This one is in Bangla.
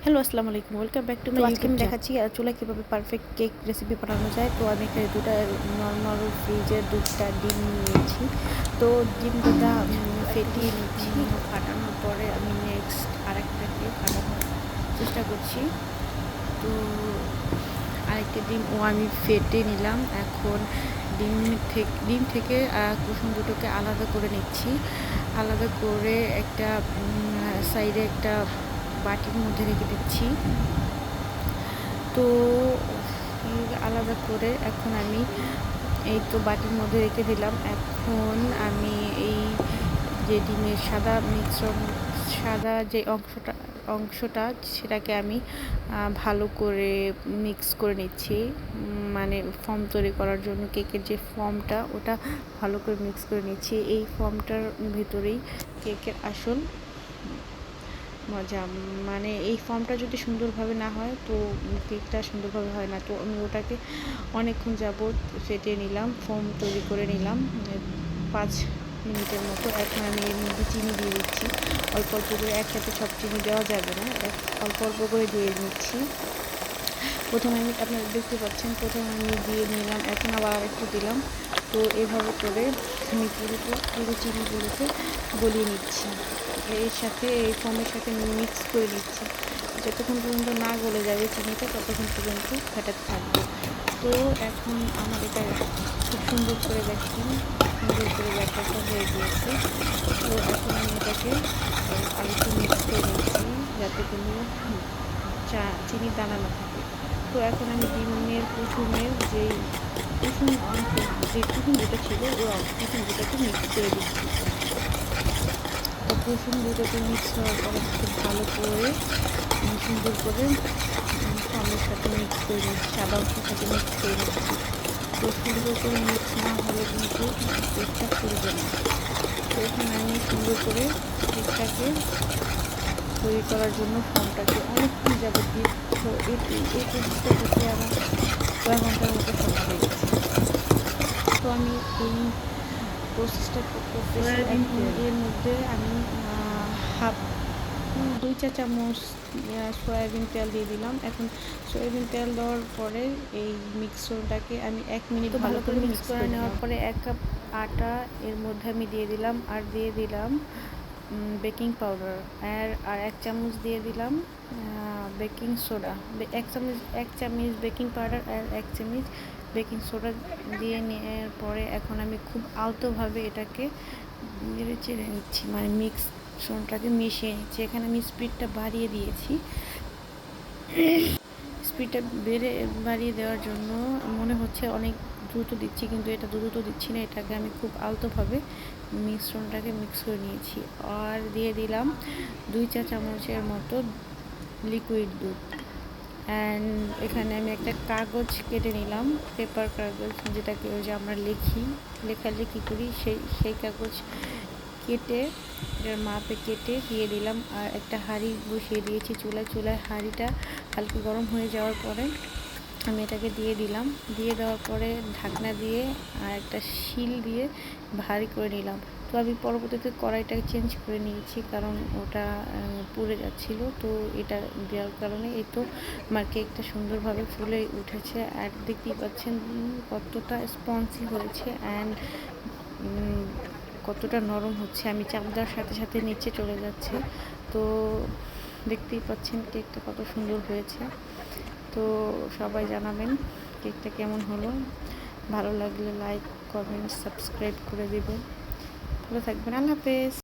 হ্যালো, আসসালামু আলাইকুম। Welcome back to my YouTube channel. দেখাচ্ছি চুলায় কীভাবে পারফেক্ট কেক রেসিপি বানানো যায়। তো আমি এখানে দুটা নর্মাল ফ্রিজের দুটা ডিম নিয়েছি। তো ডিম দুটা ফেটিয়ে নিচ্ছি। ফাটানোর পরে আমি নেক্সট আরেকটাকে ফাটানোর চেষ্টা করছি। তো আরেকটা ডিমও আমি ফেটে নিলাম। এখন ডিম থেকে কুসুম দুটোকে আলাদা করে নিচ্ছি। আলাদা করে একটা সাইডে একটা বাটির মধ্যে রেখে দিচ্ছি। তো আলাদা করে এখন আমি এই তো বাটির মধ্যে রেখে দিলাম। এখন আমি এই যে ডিমের সাদা যে অংশটা সেটাকে আমি ভালো করে মিক্স করে নিচ্ছি। মানে ফর্ম তৈরি করার জন্য কেকের যে ফর্মটা ওটা ভালো করে মিক্স করে নিচ্ছি। এই ফর্মটার ভিতরেই কেকের আসল মজা। মানে এই ফর্মটা যদি সুন্দরভাবে না হয় তো কেকটা সুন্দরভাবে হয় না। তো আমি ওটাকে অনেকক্ষণ যাবত ফেটিয়ে নিলাম, ফর্ম তৈরি করে নিলাম 5 মিনিটের মতো। এখন আমি এর মধ্যে চিনি দিয়ে দিচ্ছি অল্প অল্প করে। একসাথে সব চিনি দেওয়া যাবে না, অল্প অল্প করে দিয়ে নিচ্ছি। প্রথমে আপনারা দেখতে পাচ্ছেন, প্রথমে আমি দিয়ে নিলাম, এখন আবার আরেকটু দিলাম। তো এভাবে করে আমি পুরো চিনিগুলোকে গলিয়ে নিচ্ছি। এর সাথে এই ফর্মের সাথে মিক্স করে নিচ্ছি। যতক্ষণ পর্যন্ত না গলে যাবে চিনিটা ততক্ষণ পর্যন্ত ফাটাতে থাকবে। তো এখন আমার এটা খুব সুন্দর করে ব্যাটারটা হয়ে গিয়েছে। তো এখন আমি এটাকে আরেকটু মিক্স করে নিচ্ছি যাতে কোনো চিনির দানা না থাকে। তো এখন আমি ডিমের কুসুমের যে কুসুম দুটো ছিল ওই কুসুম দুটোকে মিক্স করে দিচ্ছি। তো কুসুম দুটোকে মিক্স হওয়ার পরে খুব ভালো করে সুন্দর করে ফর্মের সাথে মিক্স করে নিচ্ছি, সাদা অংশের সাথে মিক্স করে নিচ্ছি। তো সুন্দর করে মিক্স না হলে কিন্তু কেকটা ফুলবে না। তো এখানে আমি সুন্দর করে কেকটাকে তৈরি করার জন্য ফর্মটাকে অনেকক্ষণ যাবত দিয়ে এই প্রসেসটা করতে আমার 6 ঘন্টার মতো সময় হয়ে গেছে। তো আমি এই প্রসেসটা করতেছি। এখন এর মধ্যে আমি হাফ 2 চা চামচ সয়াবিন তেল দিয়ে দিলাম। এখন সয়াবিন তেল দেওয়ার পরে এই মিক্সচারটাকে আমি 1 মিনিট ভালো করে মিক্স করে নেওয়ার পরে 1 কাপ আটা এর মধ্যে আমি দিয়ে দিলাম। আর দিয়ে দিলাম বেকিং পাউডার। আর 1 চামচ দিয়ে দিলাম বেকিং সোডা। 1 চামচ বেকিং পাউডার আর 1 চামচ বেকিং সোডা দিয়ে নেওয়ার পরে এখন আমি খুব আলতোভাবে এটাকে নেড়ে চেড়ে নিচ্ছি, মানে মিক্সটাকে মিশিয়ে নিচ্ছি। এখানে আমি স্পিডটা বাড়িয়ে দিয়েছি। স্পিডটা বাড়িয়ে দেওয়ার জন্য মনে হচ্ছে অনেক দ্রুত দিচ্ছি, কিন্তু এটা দ্রুত দিচ্ছি না। এটাকে আমি খুব আলতোভাবে মিশ্রণটাকে মিক্স করে নিয়েছি। আর দিয়ে দিলাম 2 চা চামচের মতো লিকুইড দুধ। অ্যান্ড এখানে আমি একটা কাগজ কেটে নিলাম, পেপার কাগজ, যেটাকে ওই যে আমরা লেখালেখি করি সেই কাগজ কেটে এটার মাপে কেটে দিয়ে দিলাম। আর একটা হাঁড়ি বসিয়ে দিয়েছি চুলায়। হাঁড়িটা হালকা গরম হয়ে যাওয়ার পরে আমি এটাকে দিয়ে দিলাম। দিয়ে দেওয়ার পরে ঢাকনা দিয়ে আর একটা শিল দিয়ে ভারী করে নিলাম। তো আমি পরবর্তীতে কড়াইটাকে চেঞ্জ করে নিয়েছি, কারণ ওটা পুড়ে যাচ্ছিল। তো এটা দেওয়ার কারণে এই তো আমার কেকটা সুন্দরভাবে ফুলে উঠেছে। আর দেখতেই পাচ্ছেন কতটা স্পঞ্জি হয়েছে অ্যান্ড কতটা নরম হচ্ছে। আমি চাপ দেওয়ার সাথে সাথে নিচে চলে যাচ্ছে। তো দেখতেই পাচ্ছেন কেকটা কত সুন্দর হয়েছে। তো সবাই জানাবেন কেকটা কেমন হলো। ভালো লাগলে লাইক, কমেন্ট, সাবস্ক্রাইব করে দেবেন। ভালো থাকবেন। আল্লাহ হাফেজ।